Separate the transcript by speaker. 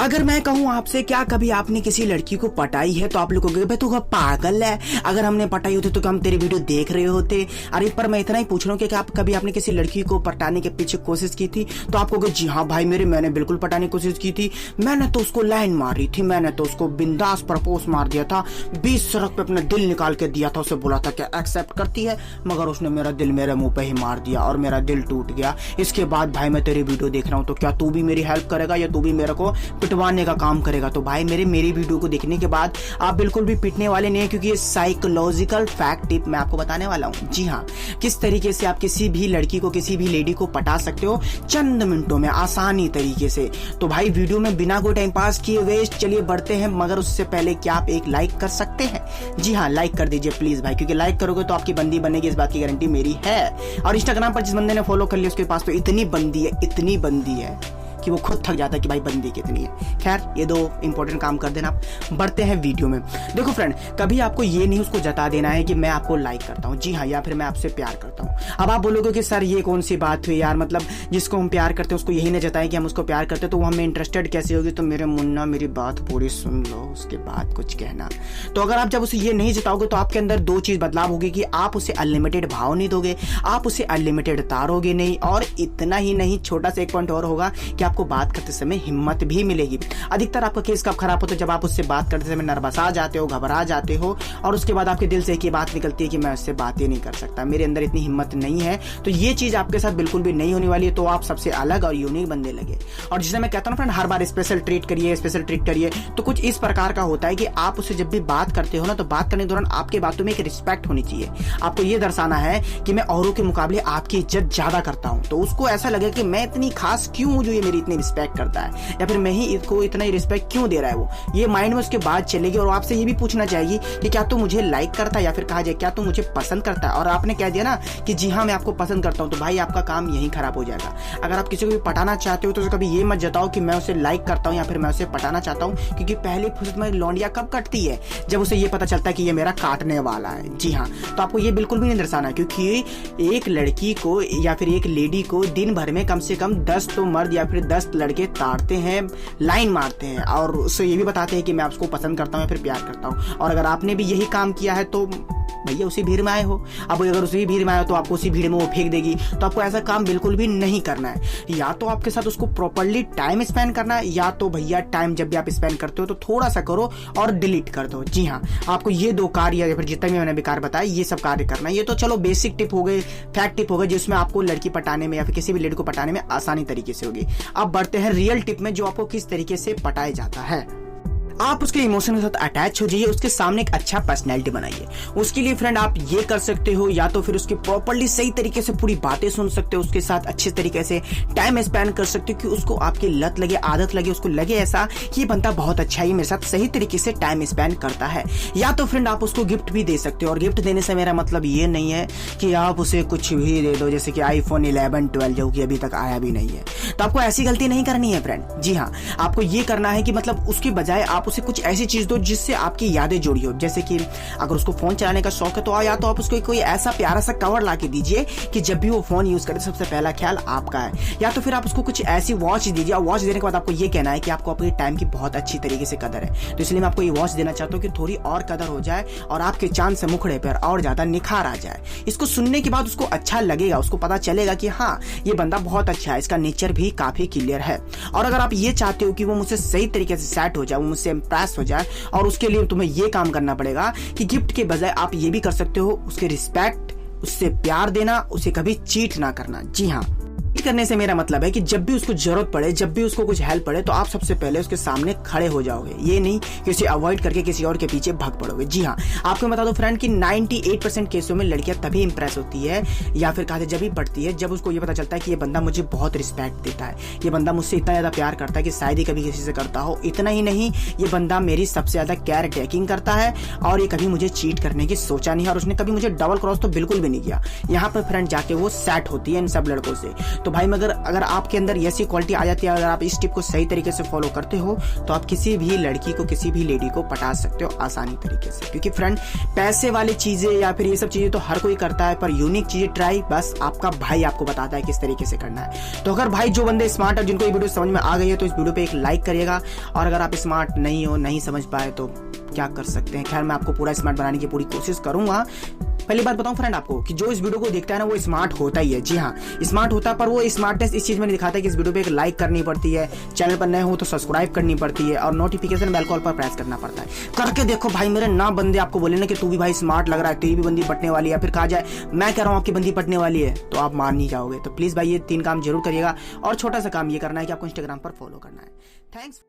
Speaker 1: अगर मैं कहूं आपसे क्या कभी आपने किसी लड़की को पटाई है तो आप लोग कहोगे भाई तू पागल है, अगर हमने पटाई होती तो हम तेरी वीडियो देख रहे होते। अरे पर मैं इतना ही पूछ रहा हूँ कि आप कभी आपने किसी लड़की को पटाने के पीछे कोशिश की थी? तो आप कहोगे जी हाँ भाई मैंने बिल्कुल पटाने की कोशिश की थी, मैंने तो उसको लाइन मारी थी, मैंने तो उसको बिंदास प्रपोज मार दिया था, 20 सड़क पे अपना दिल निकाल के दिया था, उसे बोला था क्या एक्सेप्ट करती है, मगर उसने मेरा दिल मेरे मुंह पे ही मार दिया और मेरा दिल टूट गया। इसके बाद भाई मैं तेरी वीडियो देख रहा हूँ, तो क्या तू भी मेरी हेल्प करेगा या तू भी मेरे को पिटवाने का काम करेगा? तो भाई मेरी वीडियो को देखने के बाद आप बिल्कुल भी पिटने वाले नहीं है, क्योंकि ये साइकोलॉजिकल फैक्ट टिप मैं आपको बताने वाला हूं। जी हाँ, किस तरीके से आप किसी भी लड़की को, किसी भी लेडी को पटा सकते हो चंद मिनटों में आसानी तरीके से। तो भाई वीडियो में बिना कोई टाइम पास किए वेस्ट चलिए बढ़ते हैं, मगर उससे पहले क्या आप एक लाइक कर सकते हैं? जी हाँ, लाइक कर दीजिए प्लीज भाई, क्योंकि लाइक करोगे तो आपकी बंदी बनेगी, इस बात की गारंटी मेरी है। और इंस्टाग्राम पर जिस बंदे ने फॉलो कर लिया उसके पास तो इतनी बंदी है कि वो खुद थक जाता है कि भाई बंदी कितनी है। खैर ये दो इंपॉर्टेंट काम कर देना। बढ़ते हैं वीडियो में। देखो फ्रेंड, कभी आपको ये नहीं उसको जता देना है कि मैं आपको लाइक करता हूँ, जी हाँ, या फिर मैं आपसे प्यार करता हूँ। अब आप बोलोगे कि सर ये कौन सी बात हुई यार, मतलब जिसको हम प्यार करते हैं उसको यही ना जताएं कि हम उसको प्यार करते हैं, तो वो हमें इंटरेस्टेड कैसे होगी? तो मेरे मुन्ना मेरी बात पूरी सुन लो, उसके बाद कुछ कहना। तो अगर आप जब उसे ये नहीं जताओगे तो आपके अंदर दो चीज बदलाव होगी कि आप उसे अनलिमिटेड भाव नहीं दोगे, आप उसे अनलिमिटेड तारोगे नहीं, और इतना ही नहीं, छोटा सा एक पॉइंट और होगा कि आपको बात करते समय हिम्मत भी मिलेगी। अधिकतर आपका केस कब खराब होता है? जब आप उससे बात करते समय नर्वस आ जाते हो, घबरा जाते हो, और उसके बाद आपके दिल से एक ही बात निकलती है कि मैं उससे बात ही नहीं कर सकता, मेरे अंदर इतनी हिम्मत नहीं है। तो ये चीज आपके साथ बिल्कुल भी नहीं होने वाली है। तो आप सबसे अलग और यूनिक बंदे लगे। और जिसे मैं कहता हूं फ्रेंड, हर बार स्पेशल ट्रीट करिए, तो कुछ इस प्रकार का होता है कि आप उससे जब भी बात करते हो ना, तो बात करने के दौरान आपके बातों में एक रिस्पेक्ट होनी चाहिए। आपको ये दर्शाना है कि मैं औरों के मुकाबले आपकी इज्जत ज्यादा करता हूं, तो उसको ऐसा लगे कि मैं इतनी खास क्यों हूं जो ये मेरी इतनी रिस्पेक्ट करता है, या फिर मैं ही इसको इतना ही रिस्पेक्ट क्यों दे रहा है। वो ये माइंड में उसके बाद चलेगी। और आपसे ये भी पूछना चाहिए कि क्या तू मुझे लाइक करता है, या फिर कहा जाए क्या तू मुझे पसंद करता है। और आपने कह दिया ना कि जी हाँ मैं आपको पसंद करता हूं, तो भाई आपका काम यहीं खराब हो जाएगा। अगर आप किसी को भी पटाना चाहते हो तो कभी ये मत जताओ कि मैं उसे लाइक करता हूं या फिर मैं उसे पटाना चाहता हूं, क्योंकि पहली फुर्सत में लौंडिया कब कटती है? जब उसे ये पता चलता है कि ये मेरा काटने वाला है। जी हाँ, तो आपको ये बिल्कुल भी नहीं दर्शाना, क्योंकि एक लड़की को या फिर एक लेडी को दिन भर में कम से कम 10 तो मर्द या फिर 10 लड़के ताड़ते हैं, लाइन मारते हैं, और उससे ये भी बताते हैं कि मैं आपको पसंद करता हूं या फिर प्यार करता हूं। और अगर आपने भी यही काम किया है तो भैया उसी भीड़ में आए हो। अब अगर उसी भीड़ में आए हो तो आपको उसी भीड़ में वो फेंक देगी, तो आपको ऐसा काम बिल्कुल भी नहीं करना है। या तो आपके साथ उसको प्रॉपर्ली टाइम स्पेंड करना है, या तो भैया टाइम जब भी आप स्पेंड करते हो तो थोड़ा सा करो और डिलीट कर दो। जी हाँ, आपको ये दो कार्य या फिर जितना भी मैंने बेकार बताया ये सब कार्य करना है। ये तो चलो बेसिक टिप हो गए, फैक्ट टिप हो गए, जिसमें आपको लड़की पटाने में या फिर किसी भी लेडी को पटाने में आसानी तरीके से होगी। अब बढ़ते हैं रियल टिप में, जो आपको किस तरीके से पटाया जाता है। आप उसके इमोशन के साथ अटैच हो जाइए, उसके सामने एक अच्छा पर्सनैलिटी बनाइए। उसके लिए फ्रेंड आप ये कर सकते हो, या तो फिर उसकी प्रॉपर्ली सही तरीके से पूरी बातें सुन सकते हो, उसके साथ अच्छे तरीके से टाइम स्पेंड कर सकते हो कि उसको आपकी लत लगे, आदत लगे, उसको लगे ऐसा कि ये बंदा बहुत अच्छा है, मेरे साथ सही तरीके से टाइम स्पेंड करता है। या तो फ्रेंड आप उसको गिफ्ट भी दे सकते हो, और गिफ्ट देने से मेरा मतलब ये नहीं है कि आप उसे कुछ भी दे दो, जैसे कि iPhone 11, 12 जो कि अभी तक आया भी नहीं है। तो आपको ऐसी गलती नहीं करनी है फ्रेंड। जी हाँ, आपको ये करना है कि मतलब उसके बजाय आप उसे कुछ ऐसी चीज दो जिससे आपकी यादें जुड़ी हो। जैसे कि अगर उसको फोन चलाने का शौक है तो या तो आप उसको कोई ऐसा प्यारा सा कवर ला के दीजिए कि जब भी वो फोन यूज करे सबसे पहला ख्याल आपका है। या तो फिर आप उसको कुछ ऐसी वॉच दीजिए, और वॉच देने के बाद आपको ये कहना है कि आपको अपने टाइम की बहुत अच्छी तरीके से कदर है, तो इसलिए मैं आपको ये वॉच देना चाहता हूँ कि थोड़ी और कदर हो जाए और आपके चांद से मुखड़े पर और ज्यादा निखार आ जाए। इसको सुनने के बाद उसको अच्छा लगेगा, उसको पता चलेगा कि हाँ ये बंदा बहुत अच्छा है, इसका नेचर भी काफी क्लियर है। और अगर आप ये चाहते हो कि वो मुझसे सही तरीके से सेट हो जाए, वो मुझसे इंप्रेस हो जाए, और उसके लिए तुम्हें ये काम करना पड़ेगा कि गिफ्ट के बजाय आप ये भी कर सकते हो उसके रिस्पेक्ट, उससे प्यार देना, उसे कभी चीट ना करना। जी हाँ, करने से मेरा मतलब है कि जब भी उसको जरूरत पड़े, जब भी उसको कुछ हेल्प पड़े, तो आप सबसे पहले उसके सामने खड़े हो जाओगे, ये नहीं कि उसे अवॉइड करके किसी और के पीछे भाग पड़ोगे। जी हाँ, आपको बता दो फ्रेंड कि 98% केसों में लड़कियां तभी इंप्रेस होती है या फिर कहा जब भी पड़ती है जब उसको ये पता चलता है कि ये बंदा मुझे बहुत रिस्पेक्ट देता है, ये बंदा मुझसे इतना ज्यादा प्यार करता है कि शायद ही कभी किसी से करता हो। इतना ही नहीं, ये बंदा मेरी सबसे ज्यादा केयर टेकिंग करता है, और ये कभी मुझे चीट करने की सोचा नहीं है, और उसने कभी मुझे डबल क्रॉस तो बिल्कुल भी नहीं किया। यहाँ पर फ्रेंड जाके वो सेट होती है इन सब लड़कों से। तो भाई मगर अगर आपके अंदर ऐसी क्वालिटी आ जाती है, अगर आप इस टिप को सही तरीके से फॉलो करते हो तो आप किसी भी लड़की को, किसी भी लेडी को पटा सकते हो आसानी तरीके से। क्योंकि फ्रेंड पैसे वाली चीजें या फिर ये सब चीजें तो हर कोई करता है, पर यूनिक चीजें ट्राई बस आपका भाई आपको बताता है किस तरीके से करना है। तो अगर भाई जो बंदे स्मार्ट है, जिनको ये वीडियो समझ में आ गई है, तो इस वीडियो पे एक लाइक करिएगा। और अगर आप स्मार्ट नहीं हो, नहीं समझ पाए तो क्या कर सकते हैं। खैर मैं आपको पूरा स्मार्ट बनाने की पूरी कोशिश करूंगा। पहली बात बताऊं फ्रेंड आपको कि जो इस वीडियो को देखता है ना वो स्मार्ट होता ही है। जी हाँ, स्मार्ट होता है, पर वो स्मार्टनेस इस चीज में नहीं दिखाता है कि इस वीडियो पे एक लाइक करनी पड़ती है, चैनल पर नए हो तो सब्सक्राइब करनी पड़ती है और नोटिफिकेशन बेल कॉल पर प्रेस करना पड़ता है। करके देखो भाई मेरे, ना बंदे आपको बोले ना कि तू भी भाई स्मार्ट लग रहा है, तेरी भी बंदी पटने वाली है, फिर कहा जाए मैं कह रहा हूँ आपकी बंदी पटने वाली है, तो आप मान नहीं जाओगे। तो प्लीज भाई ये 3 काम जरूर करिएगा। और छोटा सा काम ये करना है कि आपको इंस्टाग्राम पर फॉलो करना है। थैंक्स।